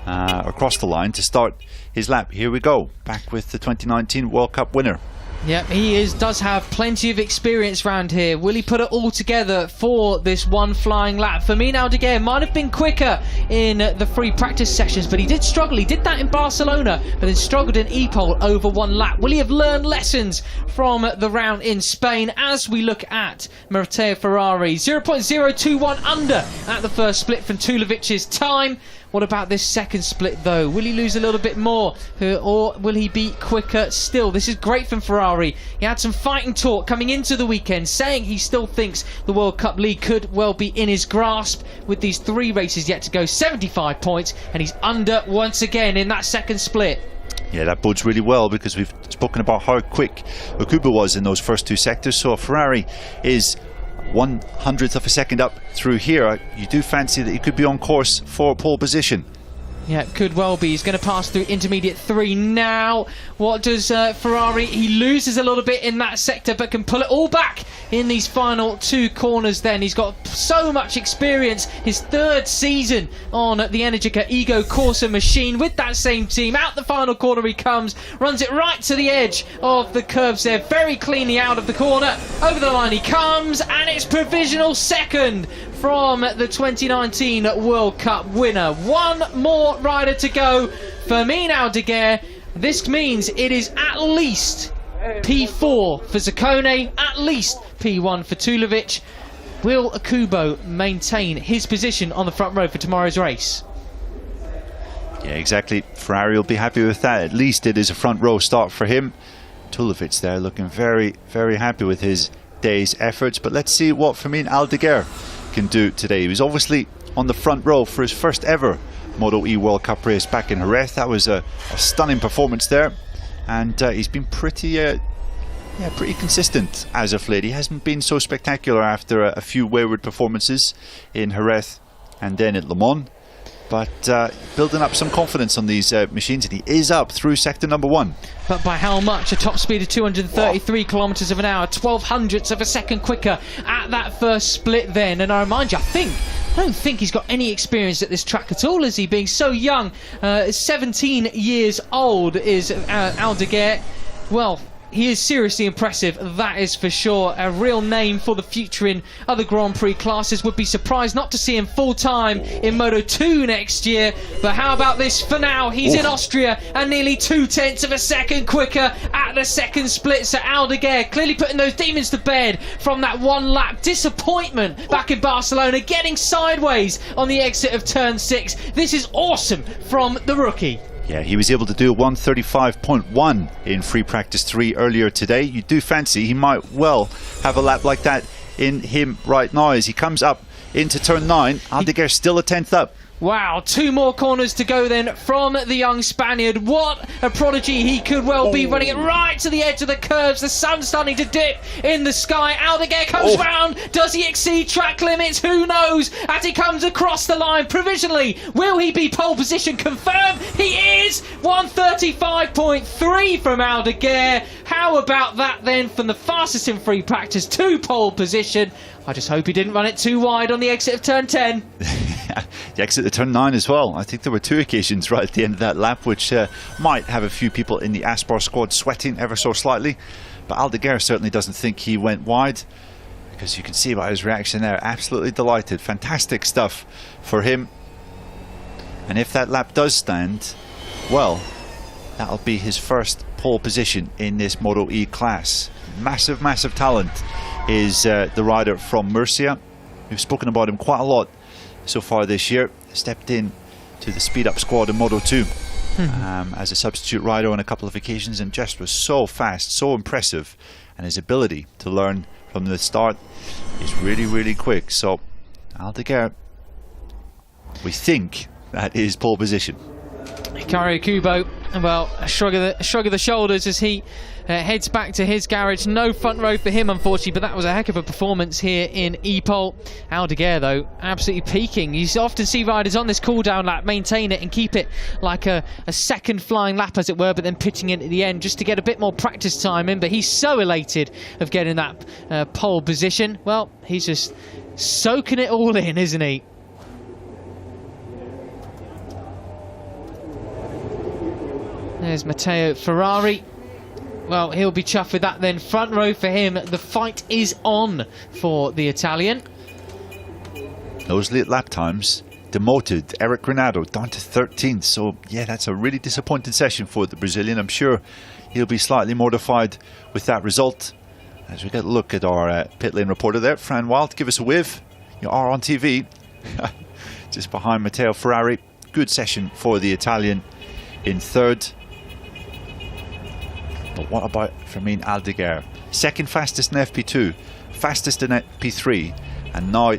across the line to start his lap. Here we go, back with the 2019 World Cup winner. Yeah, he does have plenty of experience round here. Will he put it all together for this one flying lap? Fermin Aldeguer might have been quicker in the free practice sessions, but he did struggle. He did that in Barcelona, but then struggled in E-pole over one lap. Will he have learned lessons from the round in Spain as we look at Matteo Ferrari? 0.021 under at the first split from Tulovic's time. What about this second split though? Will he lose a little bit more or will he be quicker still? This is great from Ferrari. He had some fighting talk coming into the weekend saying he still thinks the World Cup lead could well be in his grasp with these 3 races yet to go. 75 points and he's under once again in that second split. Yeah, that bodes really well because we've spoken about how quick Okubo was in those first 2 sectors. So if Ferrari is 1/100th of a second up through here, you do fancy that he could be on course for pole position. Yeah, could well be. He's going to pass through intermediate 3 now. What does Ferrari? He loses a little bit in that sector, but can pull it all back in these final 2 corners then. He's got so much experience. His 3rd season on the Energica Ego Corsa machine with that same team. Out the final corner he comes, runs it right to the edge of the curves there. Very cleanly out of the corner. Over the line he comes, and it's provisional second from the 2019 World Cup winner. One more rider to go. Fermin Aldeguer. This means it is at least P4 for Zaccone, at least P1 for Tulovic. Will Okubo maintain his position on the front row for tomorrow's race? Yeah, exactly. Ferrari will be happy with that. At least it is a front row start for him. Tulovic there looking very, very happy with his day's efforts. But let's see what Fermin Aldeguer can do today. He was obviously on the front row for his first ever MotoE World Cup race back in Jerez. That was a stunning performance there, and he's been pretty consistent as of late. He hasn't been so spectacular after a few wayward performances in Jerez and then at Le Mans, but building up some confidence on these machines, and he is up through sector number 1. But by how much? A top speed of 233 kilometres of an hour, 12/100ths of a second quicker at that first split then. And I remind you, I don't think he's got any experience at this track at all, is he? Being so young, 17 years old is Aldeguer. Well, he is seriously impressive, that is for sure. A real name for the future in other Grand Prix classes. Would be surprised not to see him full-time in Moto2 next year. But how about this for now? He's in Austria and nearly 0.2 of a second quicker at the second split. So Aldeguer clearly putting those demons to bed from that one lap disappointment back in Barcelona, getting sideways on the exit of turn 6. This is awesome from the rookie. Yeah, he was able to do 1:35.1 in free practice 3 earlier today. You do fancy he might well have a lap like that in him right now as he comes up into turn 9. Aldeguer still a 10th up. Wow, 2 more corners to go then from the young Spaniard. What a prodigy he could well be, running it right to the edge of the curves. The sun's starting to dip in the sky. Aldeguer comes round. Does he exceed track limits? Who knows? As he comes across the line provisionally, will he be pole position confirmed? He is! 1:35.3 from Aldeguer. How about that then from the fastest in free practice to pole position? I just hope he didn't run it too wide on the exit of turn 10. The exit of turn 9 as well. I think there were 2 occasions right at the end of that lap which might have a few people in the Aspar squad sweating ever so slightly. But Aldeguer certainly doesn't think he went wide, because you can see by his reaction there, absolutely delighted. Fantastic stuff for him. And if that lap does stand, well, that'll be his first pole position in this MotoE class. Massive, massive talent is the rider from Murcia. We've spoken about him quite a lot so far this year. Stepped in to the speed up squad in Moto2 as a substitute rider on a couple of occasions, and just was so fast, so impressive, and his ability to learn from the start is really, really quick. So Aldeguer, we think that is pole position. Hikaru Kubo, well, a shrug of the shoulders as he heads back to his garage. No front row for him, unfortunately, but that was a heck of a performance here in E-Pole. Aldeguer, though, absolutely peaking. You often see riders on this cool-down lap maintain it and keep it like a second flying lap, as it were, but then pitching in at the end just to get a bit more practice time in. But he's so elated of getting that pole position. Well, he's just soaking it all in, isn't he? There's Matteo Ferrari. Well, he'll be chuffed with that then. Front row for him. The fight is on for the Italian. Those late lap times demoted Eric Granado down to 13th. So, yeah, that's a really disappointing session for the Brazilian. I'm sure he'll be slightly mortified with that result. As we get a look at our pit lane reporter there, Fran Wild, give us a wave. You are on TV. Just behind Matteo Ferrari. Good session for the Italian in 3rd. But what about Fermin Aldeguer? Second fastest in FP2, fastest in FP3, and now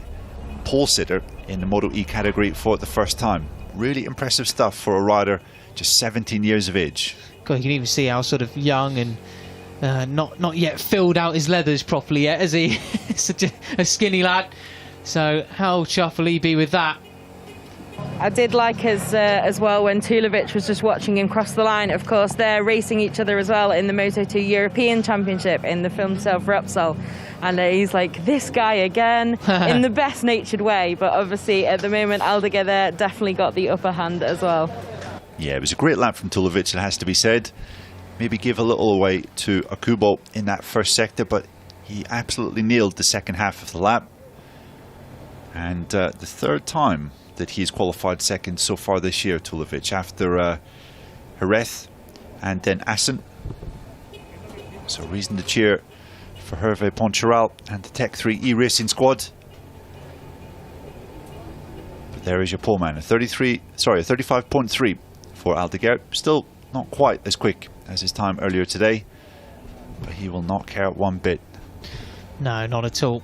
pole sitter in the MotoE category for the first time. Really impressive stuff for a rider just 17 years of age. God, you can even see how sort of young and not yet filled out his leathers properly yet, as he such a skinny lad. So how chuffed will he be with that? I did like as well when Tulovic was just watching him cross the line. Of course, they're racing each other as well in the Moto2 European Championship in the Filmsel Repsol. And he's like, this guy again, in the best natured way. But obviously, at the moment, Aldeguer there definitely got the upper hand as well. Yeah, it was a great lap from Tulovic, it has to be said. Maybe give a little away to Akubo in that first sector, but he absolutely nailed the second half of the lap. And the 3rd time that he's qualified second so far this year, Tulovic, after Jerez and then Assen. So reason to cheer for Hervé Poncharal and the Tech 3 E-Racing squad. But there is your pole man, a 35.3 for Aldeguer. Still not quite as quick as his time earlier today, but he will not care one bit. No, not at all.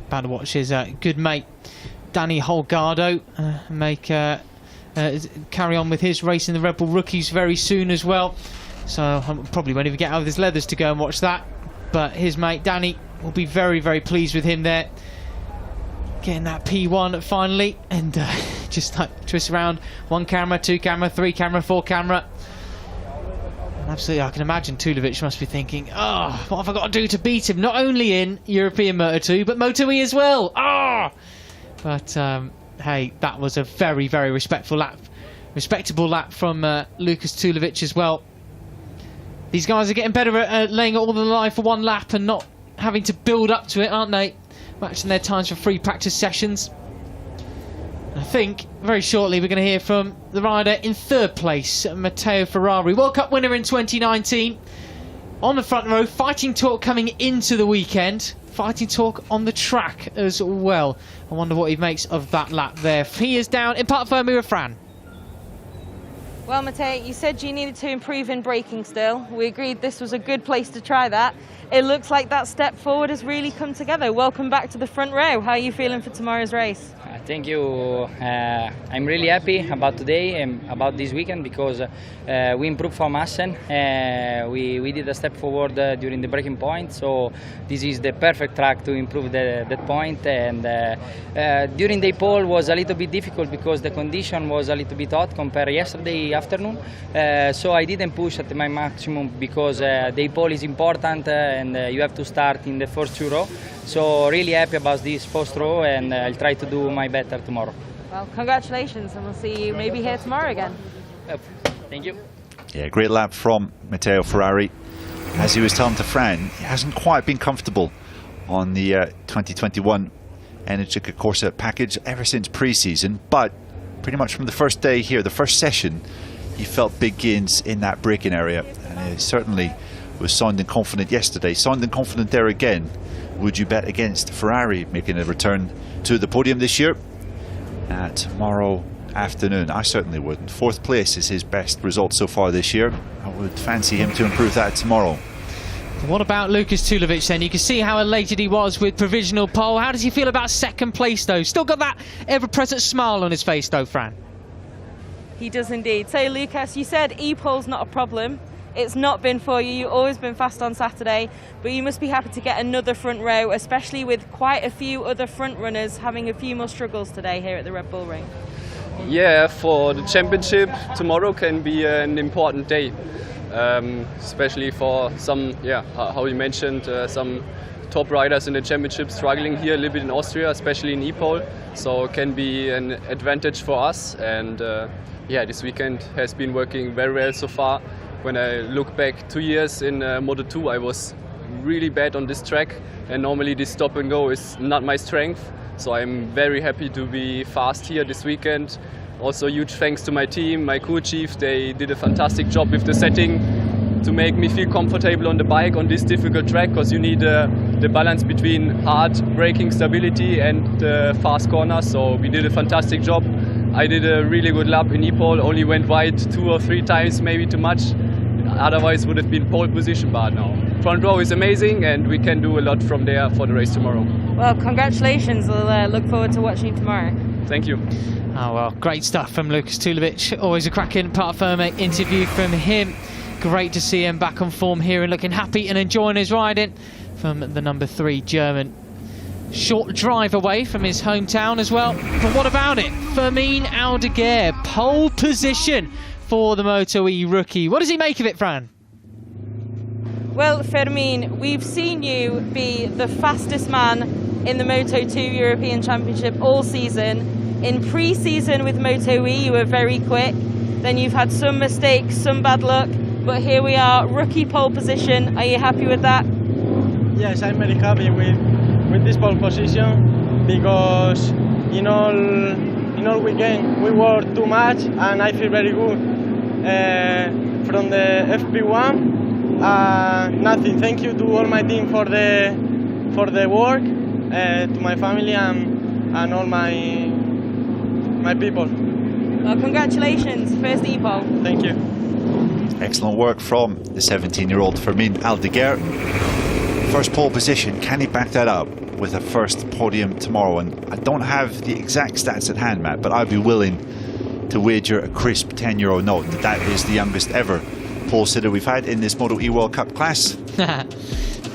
About to watch his good mate Danny Holgado carry on with his race in the Red Bull Rookies very soon as well. So I probably won't even get out of his leathers to go and watch that. But his mate Danny will be very, very pleased with him there. Getting that P1 finally, and just like twist around 1 camera, 2 camera, 3 camera, 4 camera. And absolutely, I can imagine Tulovic must be thinking, oh, what have I got to do to beat him? Not only in European Moto2, but MotoE as well. Oh! But hey, that was a very, very respectable lap from Lucas Tulovic as well. These guys are getting better at laying it all on the line for 1 lap and not having to build up to it, aren't they? Matching their times for free practice sessions. I think very shortly we're going to hear from the rider in 3rd place, Matteo Ferrari, World Cup winner in 2019. On the front row, fighting talk coming into the weekend. Fighting talk on the track as well. I wonder what he makes of that lap there. He is down in Parc Fermé with Fran. Well, Matej, you said you needed to improve in braking still. We agreed this was a good place to try that. It looks like that step forward has really come together. Welcome back to the front row. How are you feeling for tomorrow's race? Thank you. I'm really happy about today and about this weekend because we improved from Assen. We did a step forward during the braking point, so this is the perfect track to improve that point. And during the pole was a little bit difficult because the condition was a little bit hot compared to yesterday afternoon. So I didn't push at my maximum because the pole is important and you have to start in the first 2 rows. So really happy about this first row, and I'll try to do my better tomorrow. Well, congratulations, and we'll see you maybe here tomorrow again. Thank you. Yeah, great lap from Matteo Ferrari. As he was telling to Fran, he hasn't quite been comfortable on the 2021 Energica Corsa package ever since pre-season, but pretty much from the first day here, the first session, he felt big gains in that braking area, and he certainly was sounding confident yesterday, sounding confident there again. Would you bet against Ferrari making a return to the podium this year? Tomorrow afternoon, I certainly wouldn't. 4th place is his best result so far this year. I would fancy him to improve that tomorrow. What about Lukas Tulovic then? You can see how elated he was with provisional pole. How does he feel about 2nd place though? Still got that ever-present smile on his face though, Fran. He does indeed. So, Lukas, you said e-pole's not a problem. It's not been for you. You've always been fast on Saturday, but you must be happy to get another front row, especially with quite a few other front runners having a few more struggles today here at the Red Bull Ring. Yeah, for the championship, tomorrow can be an important day, especially for some, how you mentioned, some top riders in the championship struggling here a little bit in Austria, especially in e-pole. So it can be an advantage for us, and this weekend has been working very well so far. When I look back 2 years in MotoE, I was really bad on this track, and normally this stop and go is not my strength. So I'm very happy to be fast here this weekend. Also huge thanks to my team, my crew chief. They did a fantastic job with the setting to make me feel comfortable on the bike on this difficult track, because you need the balance between hard braking stability and fast corners. So we did a fantastic job. I did a really good lap in e-pole, only went wide 2 or 3 times, maybe too much. Otherwise would have been pole position, but now front row is amazing, and we can do a lot from there for the race tomorrow. Well, congratulations. We'll look forward to watching you tomorrow. Thank you. Oh well, great stuff from Lukas Tulovic. Always a cracking part firm interview from him. Great to see him back on form here and looking happy and enjoying his riding from the number 3 German. Short drive away from his hometown as well. But what about it? Fermin Aldeguer, pole position for the MotoE rookie. What does he make of it, Fran? Well, Fermin, we've seen you be the fastest man in the Moto2 European Championship all season. In pre-season with MotoE, you were very quick. Then you've had some mistakes, some bad luck, but here we are, rookie pole position. Are you happy with that? Yes, I'm very happy with this pole position, because in all weekend we worked too much, and I feel very good from the FP1. Nothing. Thank you to all my team for the work, to my family and all my people. Well, congratulations, first e-pole. Thank you. Excellent work from the 17-year-old Fermin Aldeguer. First pole position, can he back that up with a first podium tomorrow? And I don't have the exact stats at hand, Matt, but I'd be willing to wager a crisp €10 note that is the youngest ever pole sitter we've had in this MotoE World Cup class.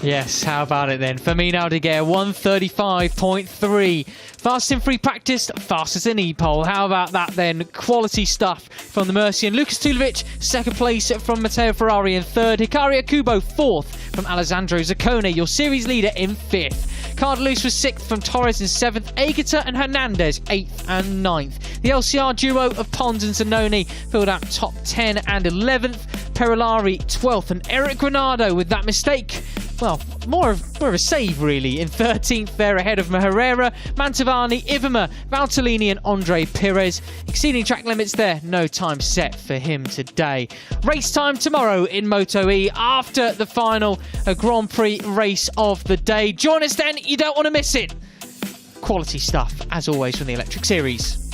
Yes, how about it then? Fermin Aldeguer, 1:35.3. Fast in free practice, fastest in e-pole. How about that then? Quality stuff from the Mercian. Lukas Tulovic, 2nd place from Matteo Ferrari in 3rd. Hikaru Akubo, 4th from Alessandro Zaccone, your series leader in 5th. Cardelus was 6th from Torres in 7th. Aegerter and Hernandez 8th and 9th. The LCR duo of Pons and Zanoni filled out top 10 and 11th. Perilari 12th, and Eric Granado with that mistake, well, more of a save really, in 13th there ahead of Herrera, Mantovani, Ivema, Valtellini and Andre Perez. Exceeding track limits there, no time set for him today. Race time tomorrow in MotoE after the final Grand Prix race of the day. Join us then, you don't want to miss it. Quality stuff as always from the Electric Series.